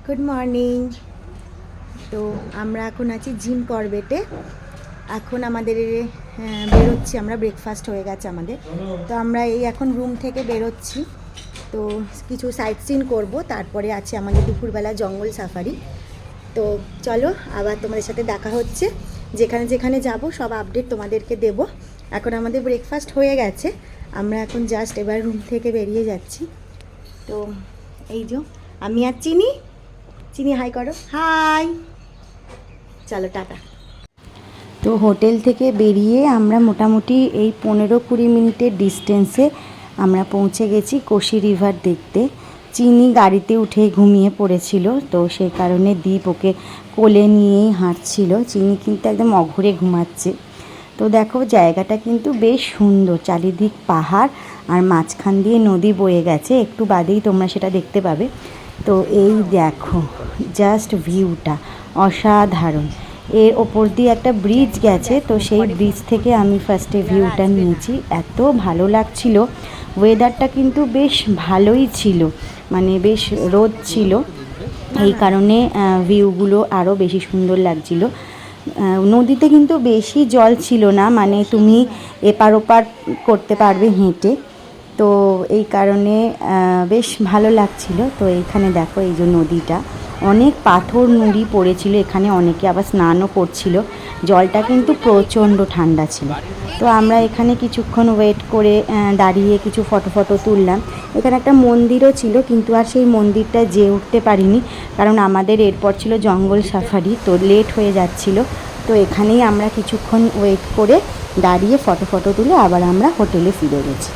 Good morning. তো আমরা এখন আছি জিম করবেটে। এখন আমাদের বেরোচ্ছি, আমরা ব্রেকফাস্ট হয়ে গেছে আমাদের। তো আমরা এই এখন রুম থেকে বেরোচ্ছি। তো কিছু সাইট সিন করবো, তারপরে আছে আমাদের দুপুরবেলা জঙ্গল সাফারি। তো চলো আবার তোমাদের সাথে দেখা হচ্ছে, যেখানে যেখানে যাব সব আপডেট তোমাদেরকে দেব। এখন আমাদের ব্রেকফাস্ট হয়ে গেছে, আমরা এখন জাস্ট এবার রুম থেকে বেরিয়ে যাচ্ছি। তো এই যে আমি আর চিনি হাই করো, হাই। চলো টাটা। তো হোটেল থেকে বেরিয়ে আমরা মোটামুটি এই 15-20 মিনিটের ডিস্টেন্সে আমরা পৌঁছে গেছি কোশি রিভার দেখতে। চিনি গাড়িতে উঠে ঘুমিয়ে পড়েছিল, তো সেই কারণে দীপ ওকে কোলে নিয়েই হাঁটছিল। চিনি কিন্তু একদম অঘুরে ঘুমাচ্ছে। তো দেখো জায়গাটা কিন্তু বেশ সুন্দর, চারিদিক পাহাড় আর মাঝখান দিয়ে নদী বয়ে গেছে, একটু বাদেই তোমরা সেটা দেখতে পাবে। তো এই দেখো জাস্ট ভিউটা অসাধারণ। এর ওপর দিয়ে একটা ব্রিজ গেছে, তো সেই ব্রিজ থেকে আমি ফার্স্টে ভিউটা নিয়েছি। এত ভালো লাগছিল, ওয়েদারটা কিন্তু বেশ ভালোই ছিল, মানে বেশ রোদ ছিল, এই কারণে ভিউগুলো আরও বেশি সুন্দর লাগছিল। নদীতে কিন্তু বেশি জল ছিল না, মানে তুমি এপার ওপার করতে পারবে হেঁটে, তো এই কারণে বেশ ভালো লাগছিল। তো এইখানে দেখো এই যে নদীটা, অনেক পাথর নুড়ি পড়েছিল, এখানে অনেকে আবার স্নানও করছিল। জলটা কিন্তু প্রচণ্ড ঠান্ডা ছিল। তো আমরা এখানে কিছুক্ষণ ওয়েট করে দাঁড়িয়ে কিছু ফটো তুললাম। এখানে একটা মন্দিরও ছিল, কিন্তু আর সেই মন্দিরটা যেয়ে উঠতে পারিনি, কারণ আমাদের এরপর ছিল জঙ্গল সাফারি, তো লেট হয়ে যাচ্ছিল। তো এখানেই আমরা কিছুক্ষণ ওয়েট করে দাঁড়িয়ে ফটো তুলে আবার আমরা হোটেলে ফিরে গেছি।